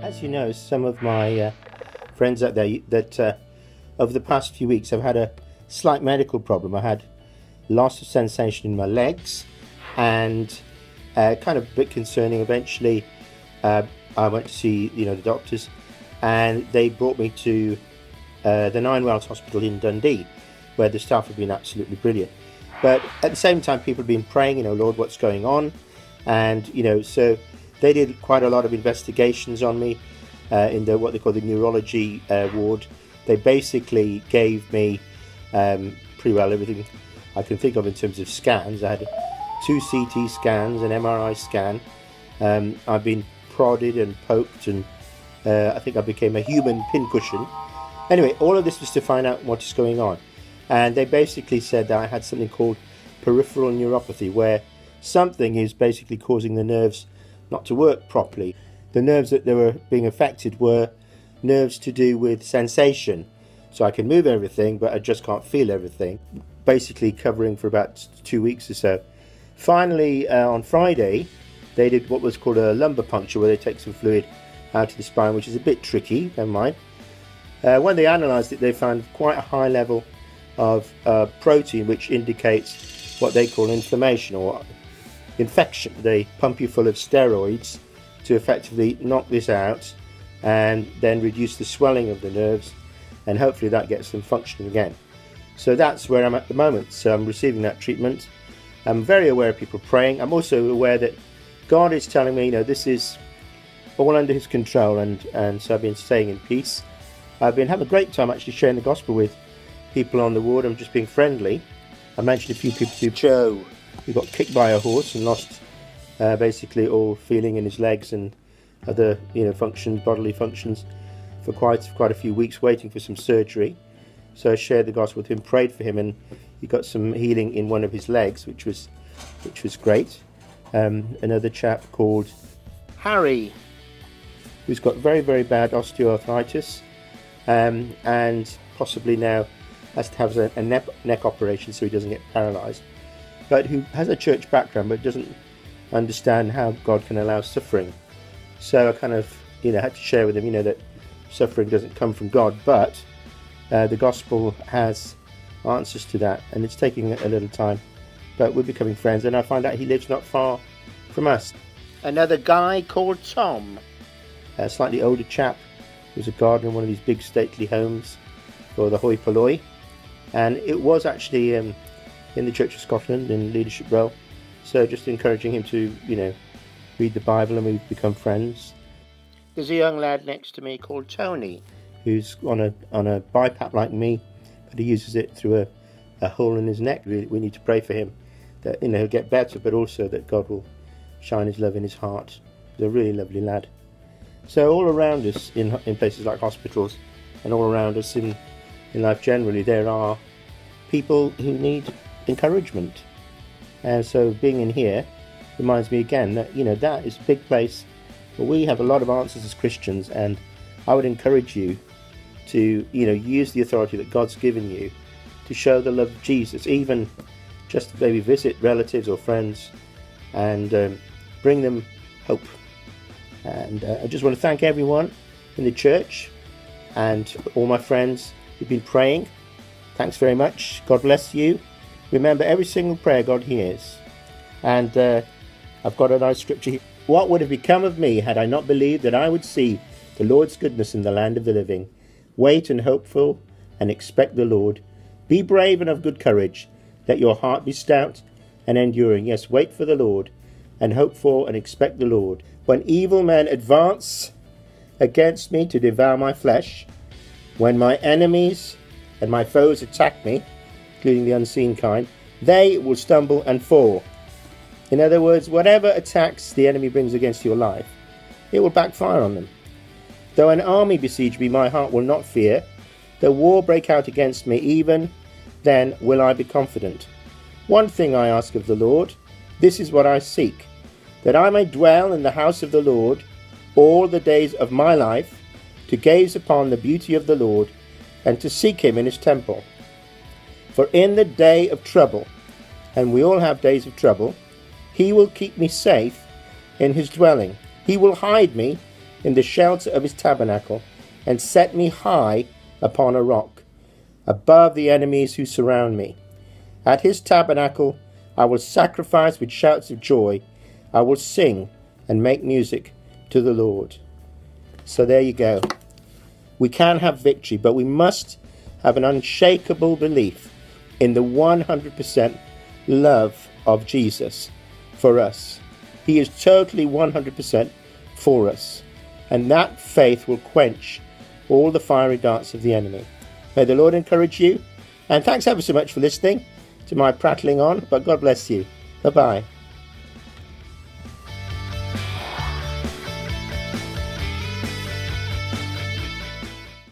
As you know, some of my friends out there, that over the past few weeks I've had a slight medical problem. I had loss of sensation in my legs and kind of a bit concerning. Eventually I went to see the doctors, and they brought me to the Ninewells hospital in Dundee, where the staff have been absolutely brilliant. But at the same time, people have been praying, Lord, what's going on? And so they did quite a lot of investigations on me in what they call the neurology ward. They basically gave me pretty well everything I can think of in terms of scans. I had 2 CT scans, an MRI scan. I've been prodded and poked, and I think I became a human pincushion. Anyway, all of this was to find out what is going on. And they basically said that I had something called peripheral neuropathy, where something is basically causing the nerves not to work properly. The nerves that they were being affected were nerves to do with sensation. So I can move everything, but I just can't feel everything. Basically covering for about 2 weeks or so. Finally, on Friday, they did what was called a lumbar puncture, where they take some fluid out of the spine, which is a bit tricky, never mind. When they analysed it, they found quite a high level of protein, which indicates what they call inflammation or infection. They pump you full of steroids to effectively knock this out and then reduce the swelling of the nerves, and hopefully that gets them functioning again. So that's where I'm at the moment. So I'm receiving that treatment. I'm very aware of people praying. I'm also aware that God is telling me, this is all under his control, and so I've been staying in peace. I've been having a great time actually sharing the gospel with people on the ward. I'm just being friendly. I mentioned a few people to Joe, who got kicked by a horse and lost basically all feeling in his legs and other functions, bodily functions, for quite a few weeks, waiting for some surgery. So I shared the gospel with him, prayed for him, and he got some healing in one of his legs, which was great. Another chap called Harry, who's got very, very bad osteoarthritis, and possibly now has to have a neck operation so he doesn't get paralysed, but who has a church background but doesn't understand how God can allow suffering. So I kind of had to share with him that suffering doesn't come from God, but the gospel has answers to that, and it's taking a little time, but we're becoming friends, and I find out he lives not far from us. Another guy called Tom, a slightly older chap, who's a gardener in one of these big stately homes for the hoi polloi, and it was actually in the Church of Scotland in leadership role. So just encouraging him to read the Bible, and we've become friends. There's a young lad next to me called Tony, who's on a BiPAP like me, but he uses it through a hole in his neck. We need to pray for him that he'll get better, but also that God will shine his love in his heart. He's a really lovely lad. So all around us in places like hospitals, and all around us in life generally, there are people who need encouragement. And so being in here reminds me again that that is a big place where we have a lot of answers as Christians, and I would encourage you to use the authority that God's given you to show the love of Jesus, even just maybe visit relatives or friends and bring them hope. And I just want to thank everyone in the church and all my friends who've been praying. Thanks very much. God bless you. Remember, every single prayer God hears. And I've got a nice scripture here. What would have become of me had I not believed that I would see the Lord's goodness in the land of the living? Wait and hopeful and expect the Lord. Be brave and of good courage. Let your heart be stout and enduring. Yes, wait for the Lord and hope for and expect the Lord. When evil men advance against me to devour my flesh, when my enemies and my foes attack me, including the unseen kind, they will stumble and fall. In other words, whatever attacks the enemy brings against your life, it will backfire on them. Though an army besiege me, my heart will not fear. Though war break out against me, even then will I be confident. One thing I ask of the Lord, this is what I seek, that I may dwell in the house of the Lord all the days of my life, to gaze upon the beauty of the Lord, and to seek him in his temple. For in the day of trouble, and we all have days of trouble, he will keep me safe in his dwelling. He will hide me in the shelter of his tabernacle, and set me high upon a rock, above the enemies who surround me. At his tabernacle I will sacrifice with shouts of joy. I will sing and make music to the Lord. So there you go. We can have victory, but we must have an unshakable belief in the 100% love of Jesus for us. He is totally 100% for us. And that faith will quench all the fiery darts of the enemy. May the Lord encourage you. And thanks ever so much for listening to my prattling on. But God bless you. Bye-bye.